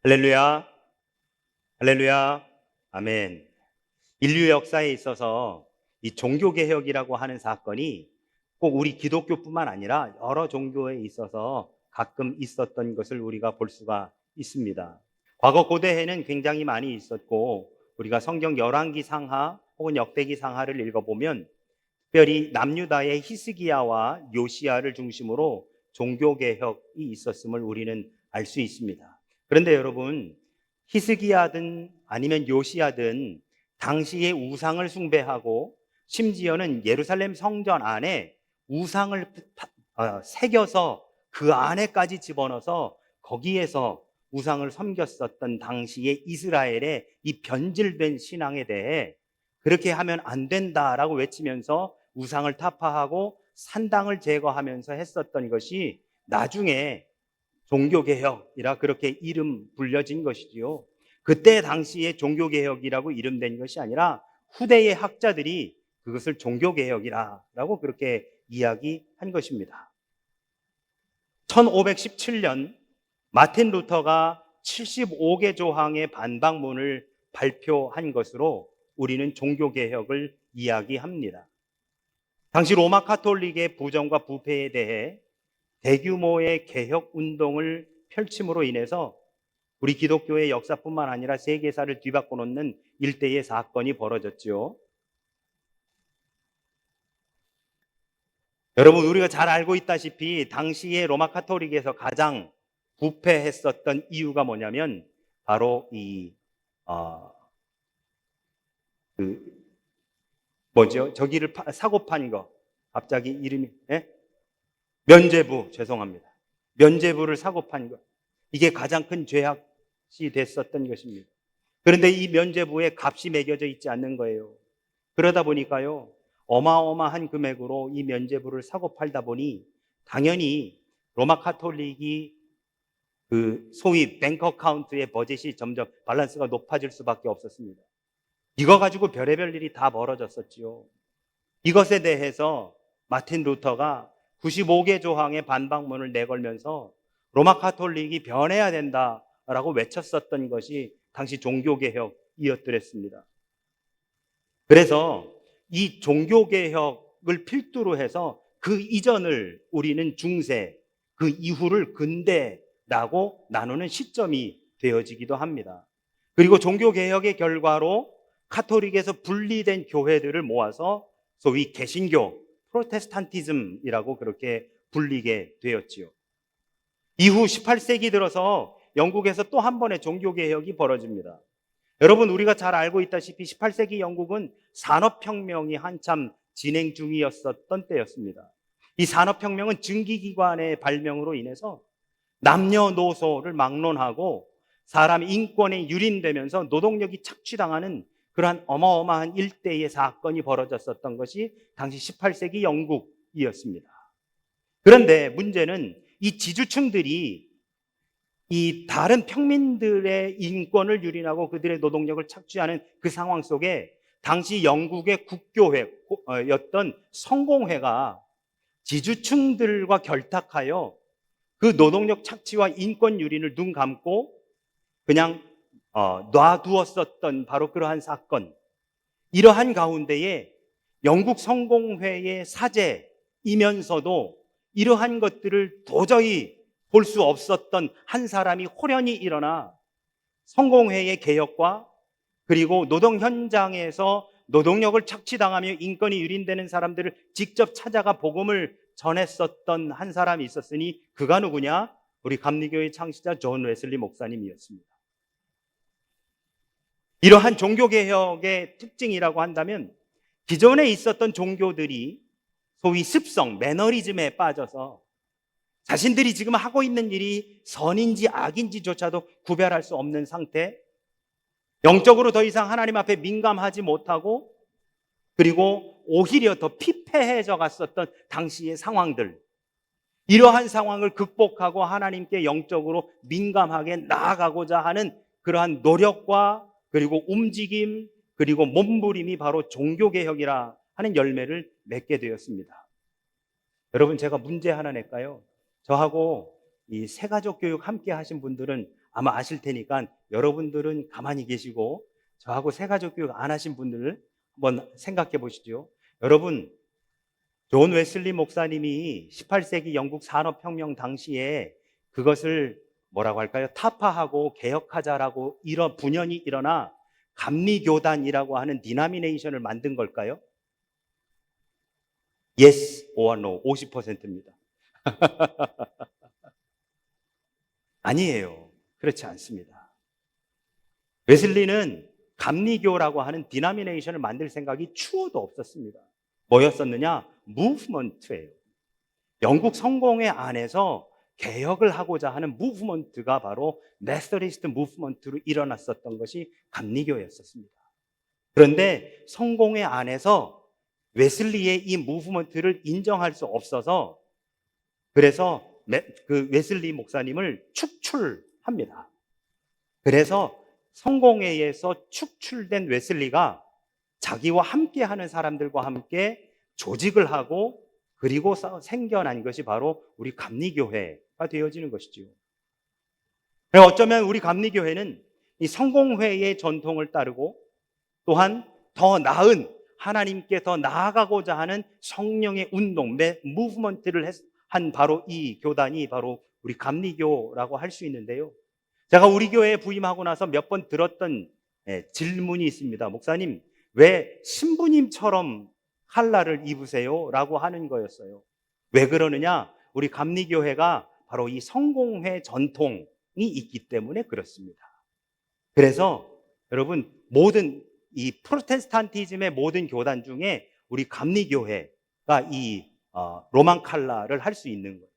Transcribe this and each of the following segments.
할렐루야, 할렐루야, 아멘. 인류 역사에 있어서 이 종교개혁이라고 하는 사건이 꼭 우리 기독교뿐만 아니라 여러 종교에 있어서 가끔 있었던 것을 우리가 볼 수가 있습니다. 과거 고대에는 굉장히 많이 있었고, 우리가 성경 열왕기 상하 혹은 역대기 상하를 읽어보면 특별히 남유다의 히스기야와 요시야를 중심으로 종교개혁이 있었음을 우리는 알 수 있습니다. 그런데 여러분, 히스기야든 아니면 요시야든 당시에 우상을 숭배하고 심지어는 예루살렘 성전 안에 우상을 새겨서 그 안에까지 집어넣어서 거기에서 우상을 섬겼었던 당시의 이스라엘의 이 변질된 신앙에 대해 그렇게 하면 안 된다라고 외치면서 우상을 타파하고 산당을 제거하면서 했었던 것이 나중에 종교개혁이라 그렇게 이름 불려진 것이지요. 그때 당시에 종교개혁이라고 이름된 것이 아니라 후대의 학자들이 그것을 종교개혁이라고 그렇게 이야기한 것입니다. 1517년 마틴 루터가 75개 조항의 반박문을 발표한 것으로 우리는 종교개혁을 이야기합니다. 당시 로마 카톨릭의 부정과 부패에 대해 대규모의 개혁 운동을 펼침으로 인해서 우리 기독교의 역사뿐만 아니라 세계사를 뒤바꿔 놓는 일대의 사건이 벌어졌지요. 여러분, 우리가 잘 알고 있다시피 당시에 로마 카톨릭에서 가장 부패했었던 이유가 뭐냐면 바로 저기를 사고 판 거. 갑자기 이름이 면죄부, 죄송합니다. 면죄부를 사고 판 것. 이게 가장 큰 죄악이 됐었던 것입니다. 그런데 이 면죄부에 값이 매겨져 있지 않는 거예요. 그러다 보니까요, 어마어마한 금액으로 이 면죄부를 사고 팔다 보니 당연히 로마 카톨릭이 그 소위 뱅크 어카운트의 버젯이 점점 밸런스가 높아질 수밖에 없었습니다. 이거 가지고 별의별 일이 다 벌어졌었지요. 이것에 대해서 마틴 루터가 95개 조항의 반박문을 내걸면서 로마 카톨릭이 변해야 된다라고 외쳤었던 것이 당시 종교개혁이었더랬습니다. 그래서 이 종교개혁을 필두로 해서 그 이전을 우리는 중세, 그 이후를 근대라고 나누는 시점이 되어지기도 합니다. 그리고 종교개혁의 결과로 카톨릭에서 분리된 교회들을 모아서 소위 개신교, 프로테스탄티즘이라고 그렇게 불리게 되었지요. 이후 18세기 들어서 영국에서 또 한 번의 종교개혁이 벌어집니다. 여러분, 우리가 잘 알고 있다시피 18세기 영국은 산업혁명이 한참 진행 중이었었던 때였습니다. 이 산업혁명은 증기기관의 발명으로 인해서 남녀노소를 막론하고 사람 인권에 유린되면서 노동력이 착취당하는 그러한 어마어마한 일대의 사건이 벌어졌었던 것이 당시 18세기 영국이었습니다. 그런데 문제는 이 지주층들이 이 다른 평민들의 인권을 유린하고 그들의 노동력을 착취하는 그 상황 속에 당시 영국의 국교회였던 성공회가 지주층들과 결탁하여 그 노동력 착취와 인권 유린을 눈 감고 그냥 놔두었었던 바로 그러한 사건. 이러한 가운데에 영국 성공회의 사제이면서도 이러한 것들을 도저히 볼 수 없었던 한 사람이 호련히 일어나 성공회의 개혁과 그리고 노동 현장에서 노동력을 착취당하며 인권이 유린되는 사람들을 직접 찾아가 복음을 전했었던 한 사람이 있었으니 그가 누구냐? 우리 감리교의 창시자 존 웨슬리 목사님이었습니다. 이러한 종교개혁의 특징이라고 한다면 기존에 있었던 종교들이 소위 습성, 매너리즘에 빠져서 자신들이 지금 하고 있는 일이 선인지 악인지조차도 구별할 수 없는 상태, 영적으로 더 이상 하나님 앞에 민감하지 못하고 그리고 오히려 더 피폐해져 갔었던 당시의 상황들, 이러한 상황을 극복하고 하나님께 영적으로 민감하게 나아가고자 하는 그러한 노력과 그리고 움직임 그리고 몸부림이 바로 종교개혁이라 하는 열매를 맺게 되었습니다. 여러분, 제가 문제 하나 낼까요? 저하고 이 새가족 교육 함께 하신 분들은 아마 아실 테니까 여러분들은 가만히 계시고 저하고 새가족 교육 안 하신 분들 한번 생각해 보시죠. 여러분, 존 웨슬리 목사님이 18세기 영국 산업혁명 당시에 그것을 뭐라고 할까요? 타파하고 개혁하자라고 이런 분연이 일어나 감리교단이라고 하는 디나미네이션을 만든 걸까요? Yes or no, 50%입니다. 아니에요. 그렇지 않습니다. 웨슬리는 감리교라고 하는 디나미네이션을 만들 생각이 추호도 없었습니다. 뭐였었느냐? 무브먼트예요. 영국 성공회 안에서 개혁을 하고자 하는 무브먼트가 바로 메서디스트 무브먼트로 일어났었던 것이 감리교였었습니다. 그런데 성공회 안에서 웨슬리의 이 무브먼트를 인정할 수 없어서 그래서 그 웨슬리 목사님을 축출합니다. 그래서 성공회에서 축출된 웨슬리가 자기와 함께 하는 사람들과 함께 조직을 하고 그리고 생겨난 것이 바로 우리 감리교회가 되어지는 것이지요. 어쩌면 우리 감리교회는 이 성공회의 전통을 따르고 또한 더 나은 하나님께 더 나아가고자 하는 성령의 운동, 무브먼트를 한 바로 이 교단이 바로 우리 감리교라고 할 수 있는데요. 제가 우리 교회에 부임하고 나서 몇 번 들었던 질문이 있습니다. 목사님, 왜 신부님처럼 칼라를 입으세요? 라고 하는 거였어요. 왜 그러느냐? 우리 감리교회가 바로 이 성공회 전통이 있기 때문에 그렇습니다. 그래서 여러분, 모든 이 프로테스탄티즘의 모든 교단 중에 우리 감리교회가 이 로만 칼라를 할 수 있는 거예요.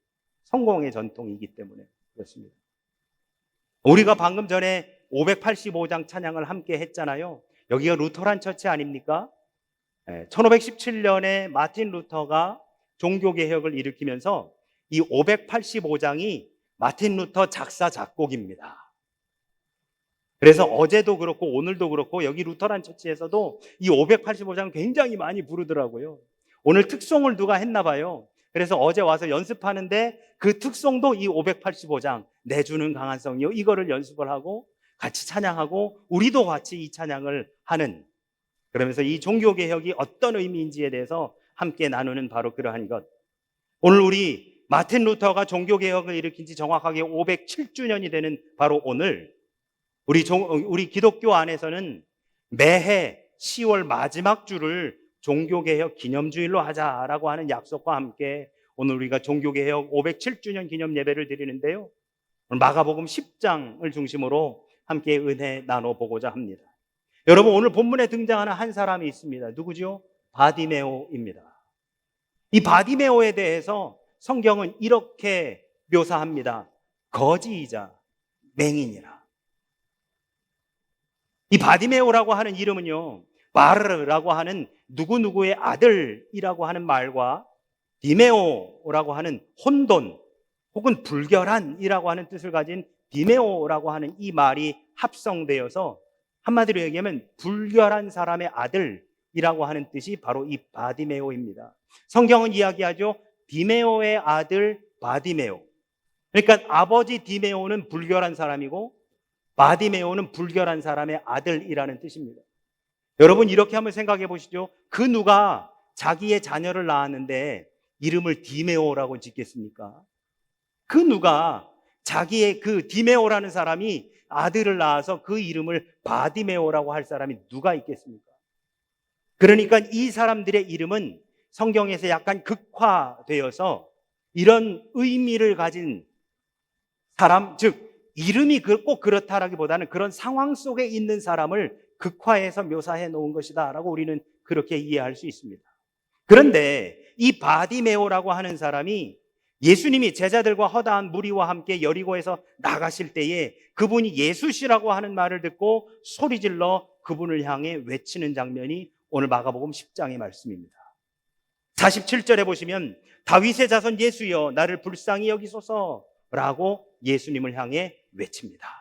성공의 전통이기 때문에 그렇습니다. 우리가 방금 전에 585장 찬양을 함께 했잖아요. 여기가 루터란 처치 아닙니까? 1517년에 마틴 루터가 종교개혁을 일으키면서 이 585장이 마틴 루터 작사 작곡입니다. 그래서 어제도 그렇고 오늘도 그렇고 여기 루터란 처치에서도 이 585장 굉장히 많이 부르더라고요. 오늘 특송을 누가 했나 봐요. 그래서 어제 와서 연습하는데 그 특송도 이 585장 내주는 강한 성이요, 이거를 연습을 하고 같이 찬양하고 우리도 같이 이 찬양을 하는, 그러면서 이 종교개혁이 어떤 의미인지에 대해서 함께 나누는 바로 그러한 것. 오늘 우리 마틴 루터가 종교개혁을 일으킨 지 정확하게 507주년이 되는 바로 오늘 우리 기독교 안에서는 매해 10월 마지막 주를 종교개혁 기념주일로 하자라고 하는 약속과 함께 오늘 우리가 종교개혁 507주년 기념 예배를 드리는데요. 오늘 마가복음 10장을 중심으로 함께 은혜 나눠보고자 합니다. 여러분, 오늘 본문에 등장하는 한 사람이 있습니다. 누구죠? 바디메오입니다. 이 바디메오에 대해서 성경은 이렇게 묘사합니다. 거지이자 맹인이라. 이 바디메오라고 하는 이름은요, 바르라고 하는 누구누구의 아들이라고 하는 말과 디메오라고 하는 혼돈 혹은 불결한이라고 하는 뜻을 가진 디메오라고 하는 이 말이 합성되어서 한마디로 얘기하면 불결한 사람의 아들이라고 하는 뜻이 바로 이 바디메오입니다. 성경은 이야기하죠. 디메오의 아들 바디메오. 그러니까 아버지 디메오는 불결한 사람이고 바디메오는 불결한 사람의 아들이라는 뜻입니다. 여러분, 이렇게 한번 생각해 보시죠. 그 누가 자기의 자녀를 낳았는데 이름을 디메오라고 짓겠습니까? 그 누가 자기의 그 디메오라는 사람이 아들을 낳아서 그 이름을 바디메오라고 할 사람이 누가 있겠습니까? 그러니까 이 사람들의 이름은 성경에서 약간 극화되어서 이런 의미를 가진 사람, 즉 이름이 꼭 그렇다라기보다는 그런 상황 속에 있는 사람을 극화해서 묘사해 놓은 것이다 라고 우리는 그렇게 이해할 수 있습니다. 그런데 이 바디메오라고 하는 사람이 예수님이 제자들과 허다한 무리와 함께 여리고에서 나가실 때에 그분이 예수시라고 하는 말을 듣고 소리질러 그분을 향해 외치는 장면이 오늘 마가복음 10장의 말씀입니다. 47절에 보시면 다윗의 자손 예수여 나를 불쌍히 여기소서라고 예수님을 향해 외칩니다.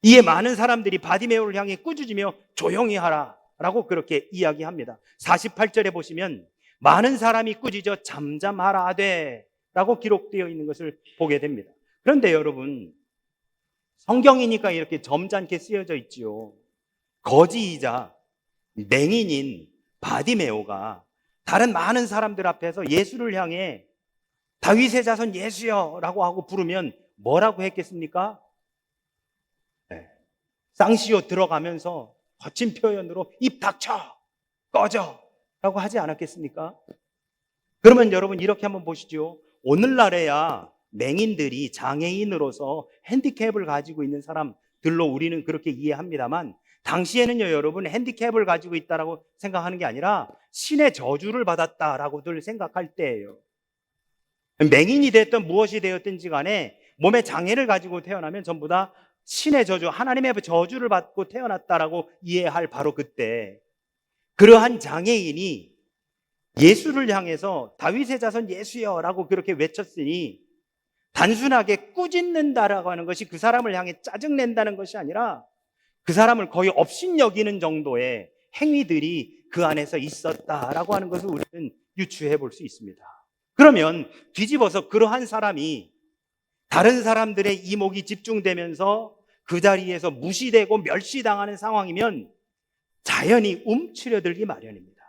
이에 많은 사람들이 바디메오를 향해 꾸짖으며 조용히 하라 라고 그렇게 이야기합니다. 48절에 보시면 많은 사람이 꾸짖어 잠잠하라 하되 라고 기록되어 있는 것을 보게 됩니다. 그런데 여러분, 성경이니까 이렇게 점잖게 쓰여져 있지요. 거지이자 맹인인 바디메오가 다른 많은 사람들 앞에서 예수를 향해 다윗의 자손 예수여 라고 하고 부르면 뭐라고 했겠습니까? 네. 쌍시오 들어가면서 거친 표현으로 입 닥쳐 꺼져 라고 하지 않았겠습니까? 그러면 여러분 이렇게 한번 보시죠. 오늘날에야 맹인들이 장애인으로서 핸디캡을 가지고 있는 사람들로 우리는 그렇게 이해합니다만, 당시에는요 여러분, 핸디캡을 가지고 있다라고 생각하는 게 아니라 신의 저주를 받았다라고들 생각할 때예요. 맹인이 됐든 무엇이 되었든지 간에 몸에 장애를 가지고 태어나면 전부 다 신의 저주, 하나님의 저주를 받고 태어났다라고 이해할 바로 그때, 그러한 장애인이 예수를 향해서 다윗의 자손 예수여라고 그렇게 외쳤으니 단순하게 꾸짖는다라고 하는 것이 그 사람을 향해 짜증낸다는 것이 아니라 그 사람을 거의 업신여기는 정도의 행위들이 그 안에서 있었다라고 하는 것을 우리는 유추해 볼 수 있습니다. 그러면 뒤집어서 그러한 사람이 다른 사람들의 이목이 집중되면서 그 자리에서 무시되고 멸시당하는 상황이면 자연히 움츠려들기 마련입니다.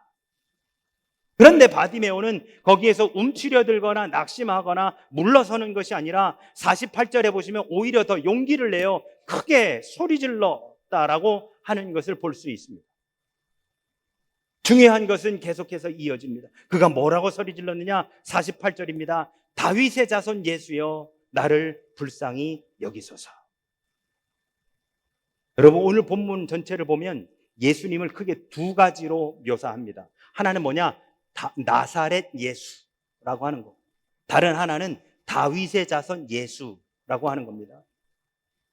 그런데 바디메오는 거기에서 움츠려들거나 낙심하거나 물러서는 것이 아니라 48절에 보시면 오히려 더 용기를 내어 크게 소리질렀다라고 하는 것을 볼 수 있습니다. 중요한 것은 계속해서 이어집니다. 그가 뭐라고 소리질렀느냐? 48절입니다. 다윗의 자손 예수여 나를 불쌍히 여기소서. 여러분, 오늘 본문 전체를 보면 예수님을 크게 두 가지로 묘사합니다. 하나는 뭐냐? 나사렛 예수라고 하는 거. 다른 하나는 다윗의 자손 예수라고 하는 겁니다.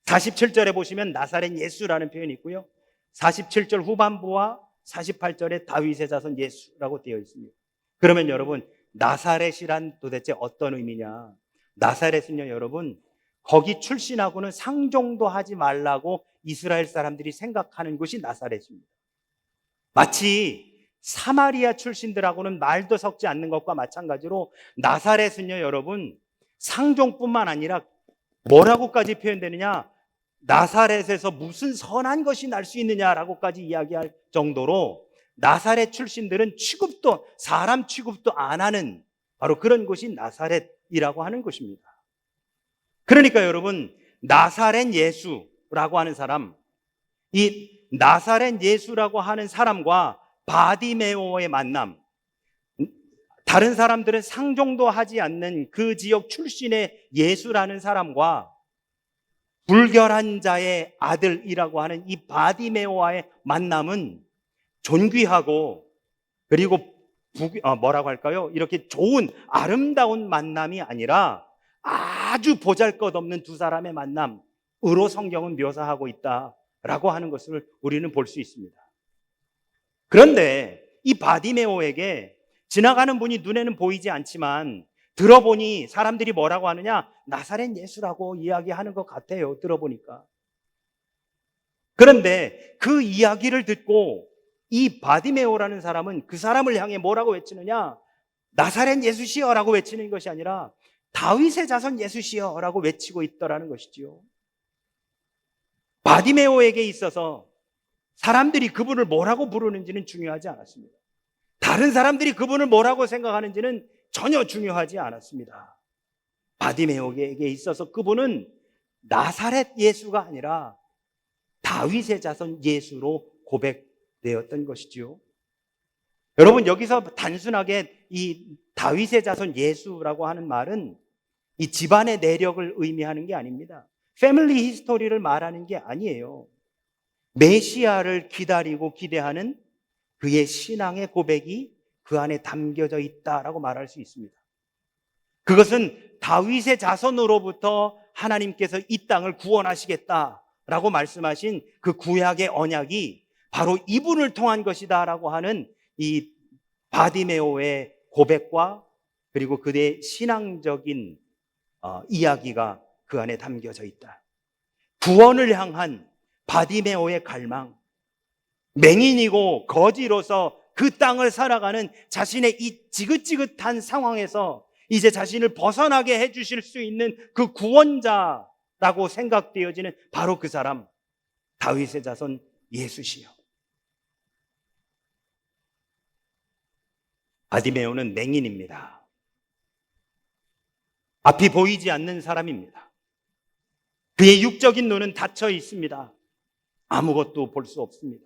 47절에 보시면 나사렛 예수라는 표현이 있고요. 47절 후반부와 48절에 다윗의 자손 예수라고 되어 있습니다. 그러면 여러분, 나사렛이란 도대체 어떤 의미냐? 나사렛은요 여러분, 거기 출신하고는 상종도 하지 말라고 이스라엘 사람들이 생각하는 곳이 나사렛입니다. 마치 사마리아 출신들하고는 말도 섞지 않는 것과 마찬가지로 나사렛은요 여러분, 상종뿐만 아니라 뭐라고까지 표현되느냐? 나사렛에서 무슨 선한 것이 날 수 있느냐라고까지 이야기할 정도로 나사렛 출신들은 사람 취급도 안 하는 바로 그런 곳이 나사렛이라고 하는 곳입니다. 그러니까 여러분, 나사렛 예수라고 하는 사람, 이 나사렛 예수라고 하는 사람과 바디메오의 만남, 다른 사람들은 상종도 하지 않는 그 지역 출신의 예수라는 사람과 불결한 자의 아들이라고 하는 이 바디메오와의 만남은 존귀하고 그리고 뭐라고 할까요? 이렇게 좋은 아름다운 만남이 아니라 아주 보잘것없는 두 사람의 만남으로 성경은 묘사하고 있다라고 하는 것을 우리는 볼 수 있습니다. 그런데 이 바디메오에게 지나가는 분이 눈에는 보이지 않지만 들어보니 사람들이 뭐라고 하느냐? 나사렛 예수라고 이야기하는 것 같아요, 들어보니까. 그런데 그 이야기를 듣고 이 바디메오라는 사람은 그 사람을 향해 뭐라고 외치느냐? 나사렛 예수시여라고 외치는 것이 아니라 다윗의 자손 예수시여라고 외치고 있더라는 것이지요. 바디메오에게 있어서 사람들이 그분을 뭐라고 부르는지는 중요하지 않았습니다. 다른 사람들이 그분을 뭐라고 생각하는지는 전혀 중요하지 않았습니다. 바디메오에게 있어서 그분은 나사렛 예수가 아니라 다윗의 자손 예수로 고백되었던 것이지요. 여러분, 여기서 단순하게 이 다윗의 자손 예수라고 하는 말은 이 집안의 내력을 의미하는 게 아닙니다. 패밀리 히스토리를 말하는 게 아니에요. 메시아를 기다리고 기대하는 그의 신앙의 고백이 그 안에 담겨져 있다라고 말할 수 있습니다. 그것은 다윗의 자손으로부터 하나님께서 이 땅을 구원하시겠다라고 말씀하신 그 구약의 언약이 바로 이분을 통한 것이다라고 하는 이 바디메오의 고백과 그리고 그의 신앙적인 이야기가 그 안에 담겨져 있다. 구원을 향한 바디메오의 갈망, 맹인이고 거지로서 그 땅을 살아가는 자신의 이 지긋지긋한 상황에서 이제 자신을 벗어나게 해주실 수 있는 그 구원자라고 생각되어지는 바로 그 사람, 다윗의 자손 예수시요. 바디메오는 맹인입니다. 앞이 보이지 않는 사람입니다. 그의 육적인 눈은 닫혀 있습니다. 아무것도 볼 수 없습니다.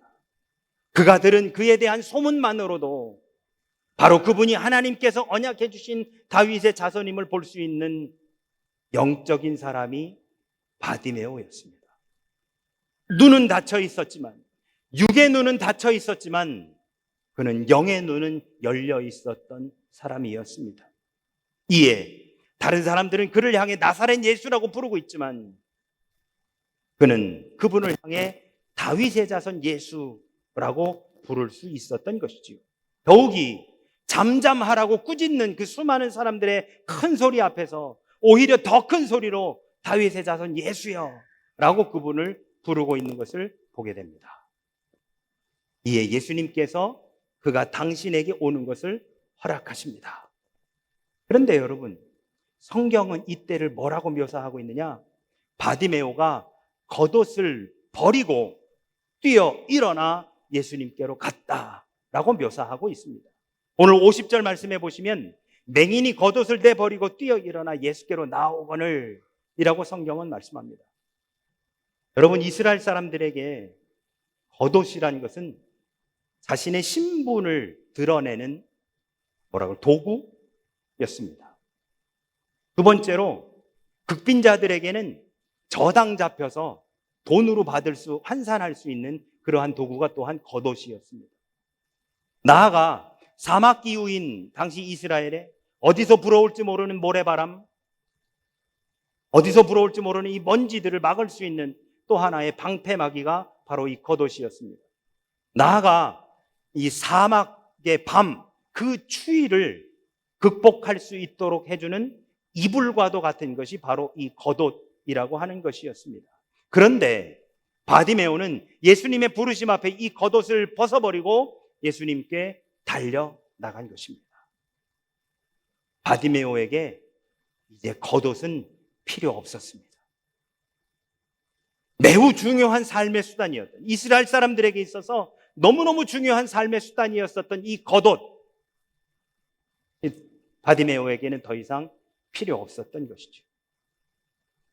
그가 들은 그에 대한 소문만으로도 바로 그분이 하나님께서 언약해 주신 다윗의 자손임을 볼 수 있는 영적인 사람이 바디메오였습니다. 눈은 닫혀 있었지만, 육의 눈은 닫혀 있었지만 그는 영의 눈은 열려 있었던 사람이었습니다. 이에 다른 사람들은 그를 향해 나사렛 예수라고 부르고 있지만 그는 그분을 향해 다윗의 자손 예수라고 부를 수 있었던 것이지요. 더욱이 잠잠하라고 꾸짖는 그 수많은 사람들의 큰 소리 앞에서 오히려 더 큰 소리로 다윗의 자손 예수여 라고 그분을 부르고 있는 것을 보게 됩니다. 이에 예수님께서 그가 당신에게 오는 것을 허락하십니다. 그런데 여러분, 성경은 이때를 뭐라고 묘사하고 있느냐? 바디메오가 겉옷을 버리고 뛰어 일어나 예수님께로 갔다라고 묘사하고 있습니다. 오늘 50절 말씀해 보시면 맹인이 겉옷을 내버리고 뛰어 일어나 예수께로 나오거늘 이라고 성경은 말씀합니다. 여러분, 이스라엘 사람들에게 겉옷이란 것은 자신의 신분을 드러내는 도구였습니다. 두 번째로 극빈자들에게는 저당 잡혀서 돈으로 환산할 수 있는 그러한 도구가 또한 겉옷이었습니다. 나아가 사막 기후인 당시 이스라엘에 어디서 불어올지 모르는 모래바람, 어디서 불어올지 모르는 이 먼지들을 막을 수 있는 또 하나의 방패막이가 바로 이 겉옷이었습니다. 나아가 이 사막의 밤, 그 추위를 극복할 수 있도록 해주는 이불과도 같은 것이 바로 이 겉옷이라고 하는 것이었습니다. 그런데 바디메오는 예수님의 부르심 앞에 이 겉옷을 벗어버리고 예수님께 달려나간 것입니다. 바디메오에게 이제 겉옷은 필요 없었습니다. 매우 중요한 삶의 수단이었던, 이스라엘 사람들에게 있어서 너무너무 중요한 삶의 수단이었었던 이 겉옷, 바디메오에게는 더 이상 필요 없었던 것이죠.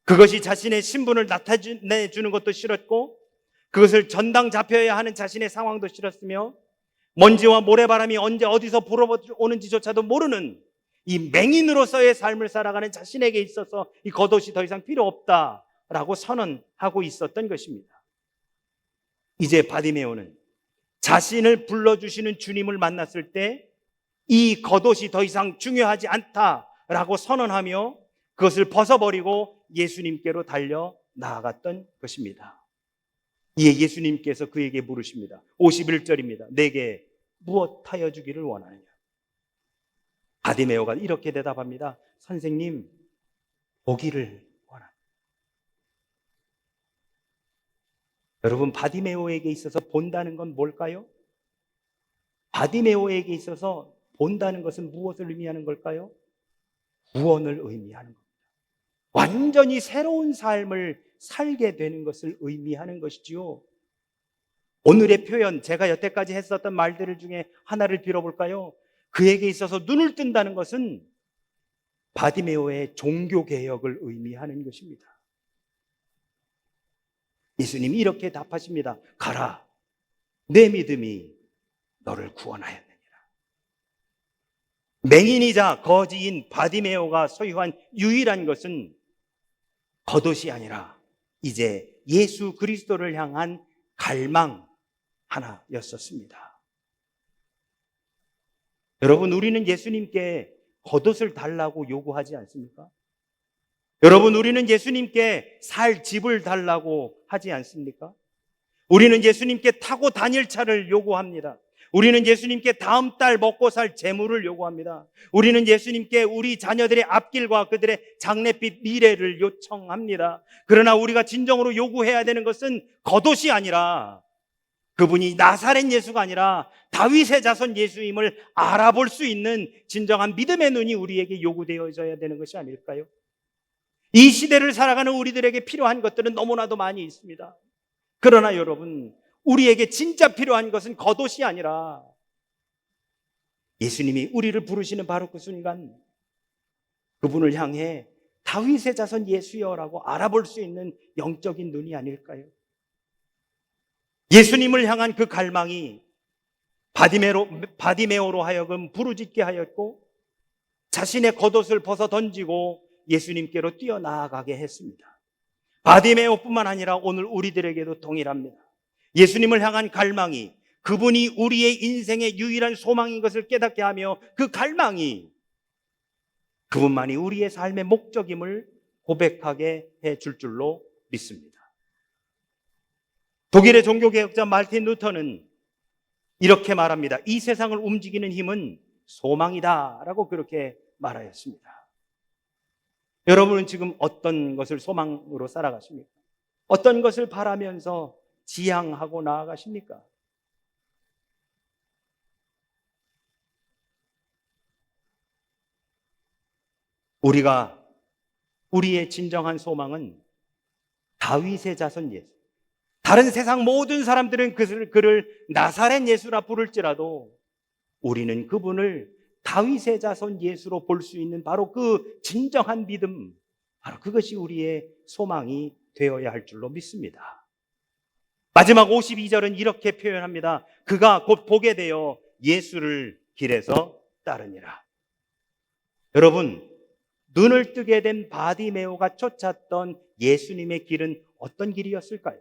그것이 자신의 신분을 나타내주는 것도 싫었고, 그것을 전당 잡혀야 하는 자신의 상황도 싫었으며, 먼지와 모래바람이 언제 어디서 불어오는지조차도 모르는 이 맹인으로서의 삶을 살아가는 자신에게 있어서 이 겉옷이 더 이상 필요 없다라고 선언하고 있었던 것입니다. 이제 바디메오는 자신을 불러주시는 주님을 만났을 때 이 겉옷이 더 이상 중요하지 않다라고 선언하며 그것을 벗어버리고 예수님께로 달려 나아갔던 것입니다. 이에 예수님께서 그에게 물으십니다. 51절입니다. 내게 무엇하여 주기를 원하느냐? 바디메오가 이렇게 대답합니다. 선생님, 보기를 원합니다. 여러분, 바디메오에게 있어서 본다는 건 뭘까요? 바디메오에게 있어서 본다는 것은 무엇을 의미하는 걸까요? 구원을 의미하는 겁니다. 완전히 새로운 삶을 살게 되는 것을 의미하는 것이지요. 오늘의 표현, 제가 여태까지 했었던 말들 중에 하나를 빌어볼까요? 그에게 있어서 눈을 뜬다는 것은 바디메오의 종교개혁을 의미하는 것입니다. 예수님이 이렇게 답하십니다. 가라, 내 믿음이 너를 구원하였느니라. 맹인이자 거지인 바디메오가 소유한 유일한 것은 겉옷이 아니라 이제 예수 그리스도를 향한 갈망 하나였었습니다. 여러분, 우리는 예수님께 겉옷을 달라고 요구하지 않습니까? 여러분, 우리는 예수님께 살 집을 달라고 하지 않습니까? 우리는 예수님께 타고 다닐 차를 요구합니다. 우리는 예수님께 다음 달 먹고 살 재물을 요구합니다. 우리는 예수님께 우리 자녀들의 앞길과 그들의 장래빛 미래를 요청합니다. 그러나 우리가 진정으로 요구해야 되는 것은 겉옷이 아니라 그분이 나사렛 예수가 아니라 다윗의 자손 예수임을 알아볼 수 있는 진정한 믿음의 눈이 우리에게 요구되어져야 되는 것이 아닐까요? 이 시대를 살아가는 우리들에게 필요한 것들은 너무나도 많이 있습니다. 그러나 여러분, 우리에게 진짜 필요한 것은 겉옷이 아니라 예수님이 우리를 부르시는 바로 그 순간 그분을 향해 다윗의 자손 예수여라고 알아볼 수 있는 영적인 눈이 아닐까요? 예수님을 향한 그 갈망이 바디메오로 하여금 부르짖게 하였고 자신의 겉옷을 벗어 던지고 예수님께로 뛰어나아가게 했습니다. 바디메오뿐만 아니라 오늘 우리들에게도 동일합니다. 예수님을 향한 갈망이 그분이 우리의 인생의 유일한 소망인 것을 깨닫게 하며 그 갈망이 그분만이 우리의 삶의 목적임을 고백하게 해줄 줄로 믿습니다. 독일의 종교개혁자 마르틴 루터는 이렇게 말합니다. 이 세상을 움직이는 힘은 소망이다 라고 그렇게 말하였습니다. 여러분은 지금 어떤 것을 소망으로 살아가십니까? 어떤 것을 바라면서 지향하고 나아가십니까? 우리의 진정한 소망은 다윗의 자손 예수. 다른 세상 모든 사람들은 그를 나사렛 예수라 부를지라도 우리는 그분을 다윗의 자손 예수로 볼 수 있는 바로 그 진정한 믿음, 바로 그것이 우리의 소망이 되어야 할 줄로 믿습니다. 마지막 52절은 이렇게 표현합니다. 그가 곧 보게 되어 예수를 길에서 따르니라. 여러분, 눈을 뜨게 된 바디메오가 쫓았던 예수님의 길은 어떤 길이었을까요?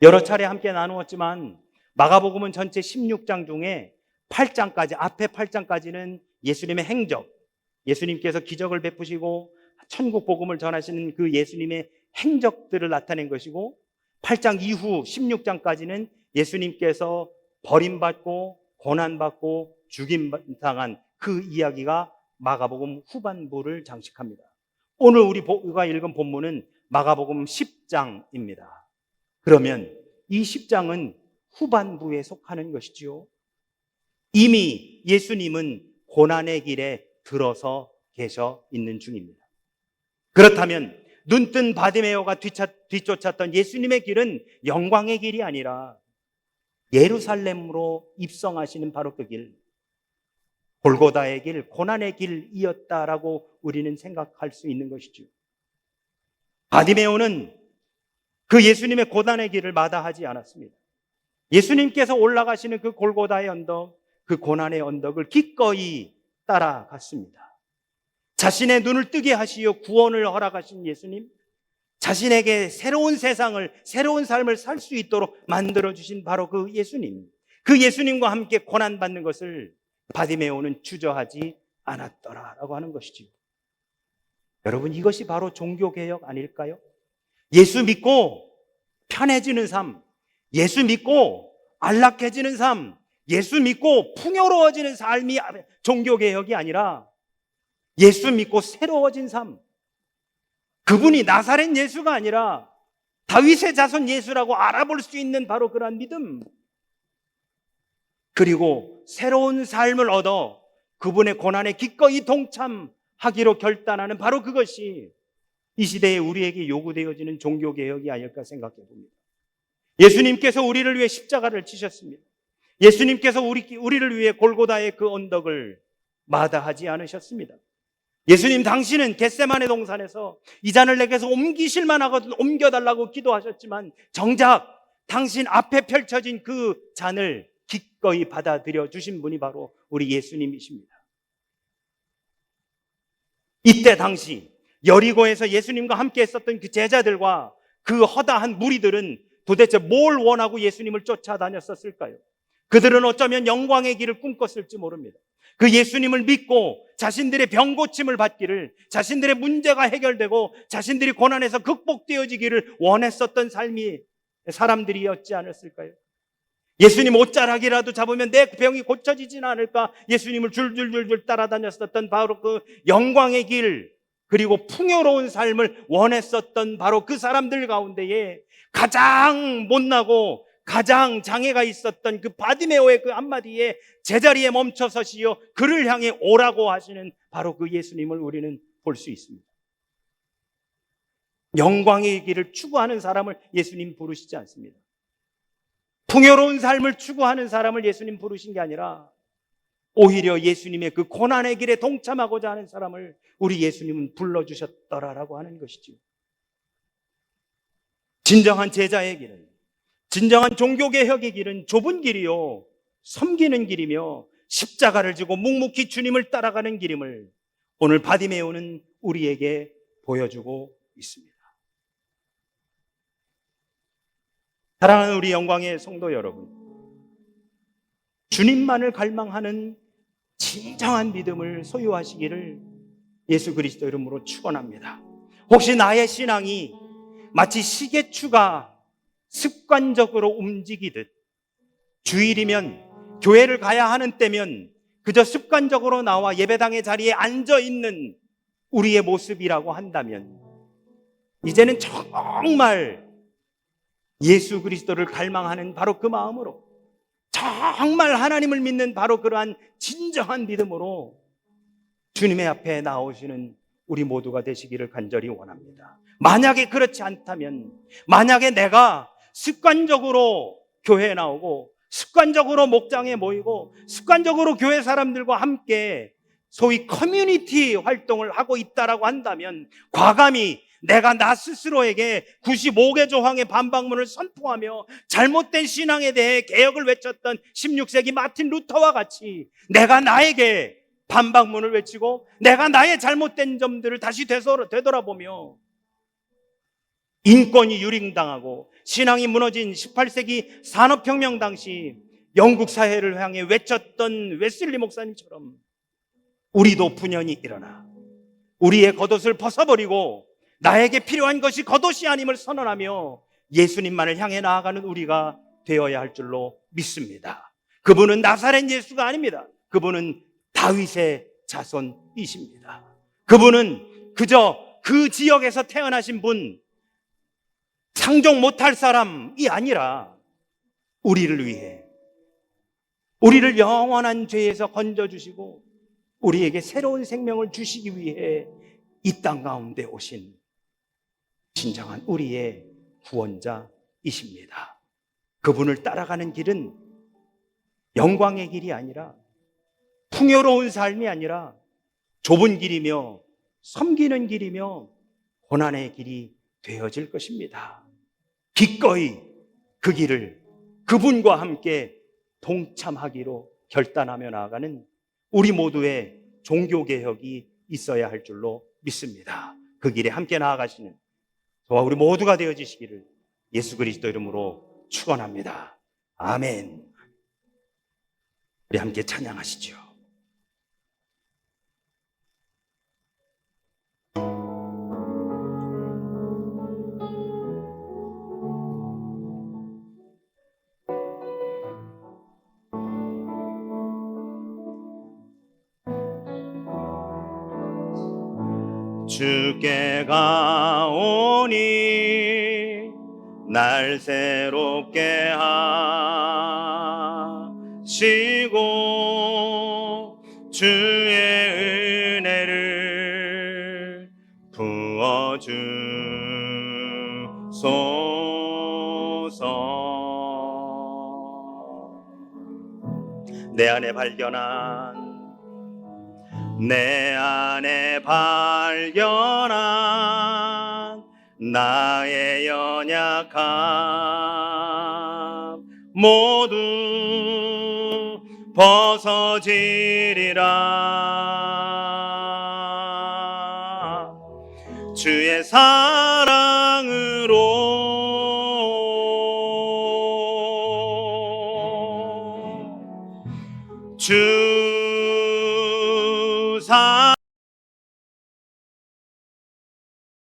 여러 차례 함께 나누었지만 마가복음은 전체 16장 중에 8장까지, 앞에 8장까지는 예수님의 행적, 예수님께서 기적을 베푸시고 천국 복음을 전하시는 그 예수님의 행적들을 나타낸 것이고 8장 이후 16장까지는 예수님께서 버림받고 고난받고 죽임당한 그 이야기가 마가복음 후반부를 장식합니다. 오늘 우리가 읽은 본문은 마가복음 10장입니다. 그러면 이 10장은 후반부에 속하는 것이지요. 이미 예수님은 고난의 길에 들어서 계셔 있는 중입니다. 그렇다면 눈뜬 바디메오가 뒤쫓았던 예수님의 길은 영광의 길이 아니라 예루살렘으로 입성하시는 바로 그 길, 골고다의 길, 고난의 길이었다라고 우리는 생각할 수 있는 것이죠. 바디메오는 그 예수님의 고난의 길을 마다하지 않았습니다. 예수님께서 올라가시는 그 골고다의 언덕, 그 고난의 언덕을 기꺼이 따라갔습니다. 자신의 눈을 뜨게 하시어 구원을 허락하신 예수님, 자신에게 새로운 세상을, 새로운 삶을 살 수 있도록 만들어주신 바로 그 예수님, 그 예수님과 함께 고난받는 것을 바디메오는 주저하지 않았더라라고 하는 것이지요. 여러분, 이것이 바로 종교개혁 아닐까요? 예수 믿고 편해지는 삶, 예수 믿고 안락해지는 삶, 예수 믿고 풍요로워지는 삶이 종교개혁이 아니라 예수 믿고 새로워진 삶, 그분이 나사렛 예수가 아니라 다윗의 자손 예수라고 알아볼 수 있는 바로 그러한 믿음, 그리고 새로운 삶을 얻어 그분의 고난에 기꺼이 동참하기로 결단하는 바로 그것이 이 시대에 우리에게 요구되어지는 종교개혁이 아닐까 생각해 봅니다. 예수님께서 우리를 위해 십자가를 지셨습니다. 예수님께서 우리를 위해 골고다의 그 언덕을 마다하지 않으셨습니다. 예수님 당신은 겟세마네 동산에서 이 잔을 내게서 옮기실 만하거든 옮겨달라고 기도하셨지만 정작 당신 앞에 펼쳐진 그 잔을 기꺼이 받아들여 주신 분이 바로 우리 예수님이십니다. 이때 당시 여리고에서 예수님과 함께 했었던 그 제자들과 그 허다한 무리들은 도대체 뭘 원하고 예수님을 쫓아다녔었을까요? 그들은 어쩌면 영광의 길을 꿈꿨을지 모릅니다. 그 예수님을 믿고 자신들의 병 고침을 받기를, 자신들의 문제가 해결되고 자신들이 고난에서 극복되어지기를 원했었던 사람들이었지 않았을까요? 예수님 옷자락이라도 잡으면 내 병이 고쳐지진 않을까 예수님을 줄줄줄줄 따라다녔었던 바로 그 영광의 길, 그리고 풍요로운 삶을 원했었던 바로 그 사람들 가운데에 가장 못나고 가장 장애가 있었던 그 바디메오의 그 한마디에 제자리에 멈춰 서시어 그를 향해 오라고 하시는 바로 그 예수님을 우리는 볼 수 있습니다. 영광의 길을 추구하는 사람을 예수님 부르시지 않습니다. 풍요로운 삶을 추구하는 사람을 예수님 부르신 게 아니라 오히려 예수님의 그 고난의 길에 동참하고자 하는 사람을 우리 예수님은 불러주셨더라라고 하는 것이죠. 진정한 제자의 길은, 진정한 종교개혁의 길은 좁은 길이요 섬기는 길이며 십자가를 지고 묵묵히 주님을 따라가는 길임을 오늘 바디메오는 우리에게 보여주고 있습니다. 사랑하는 우리 영광의 성도 여러분, 주님만을 갈망하는 진정한 믿음을 소유하시기를 예수 그리스도 이름으로 축원합니다. 혹시 나의 신앙이 마치 시계추가 습관적으로 움직이듯 주일이면 교회를 가야 하는 때면 그저 습관적으로 나와 예배당의 자리에 앉아있는 우리의 모습이라고 한다면 이제는 정말 예수 그리스도를 갈망하는 바로 그 마음으로, 정말 하나님을 믿는 바로 그러한 진정한 믿음으로 주님의 앞에 나오시는 우리 모두가 되시기를 간절히 원합니다. 만약에 그렇지 않다면, 만약에 내가 습관적으로 교회에 나오고 습관적으로 목장에 모이고 습관적으로 교회 사람들과 함께 소위 커뮤니티 활동을 하고 있다라고 한다면 과감히 내가 나 스스로에게 95개 조항의 반박문을 선포하며 잘못된 신앙에 대해 개혁을 외쳤던 16세기 마틴 루터와 같이 내가 나에게 반박문을 외치고 내가 나의 잘못된 점들을 다시 되돌아보며 인권이 유린당하고 신앙이 무너진 18세기 산업혁명 당시 영국 사회를 향해 외쳤던 웨슬리 목사님처럼 우리도 분연히 일어나 우리의 겉옷을 벗어버리고 나에게 필요한 것이 겉옷이 아님을 선언하며 예수님만을 향해 나아가는 우리가 되어야 할 줄로 믿습니다. 그분은 나사렛 예수가 아닙니다. 그분은 다윗의 자손이십니다. 그분은 그저 그 지역에서 태어나신 분, 상종 못할 사람이 아니라 우리를 위해, 우리를 영원한 죄에서 건져주시고 우리에게 새로운 생명을 주시기 위해 이 땅 가운데 오신 진정한 우리의 구원자이십니다. 그분을 따라가는 길은 영광의 길이 아니라, 풍요로운 삶이 아니라 좁은 길이며 섬기는 길이며 고난의 길이 되어질 것입니다. 기꺼이 그 길을 그분과 함께 동참하기로 결단하며 나아가는 우리 모두의 종교개혁이 있어야 할 줄로 믿습니다. 그 길에 함께 나아가시는 저와 우리 모두가 되어지시기를 예수 그리스도 이름으로 축원합니다. 아멘. 우리 함께 찬양하시죠. 주께 가오니 날 새롭게 하시고 주의 은혜를 부어주소서. 내 안에 발견한 나의 연약함 모두 벗어지리라. 주의 사랑으로 주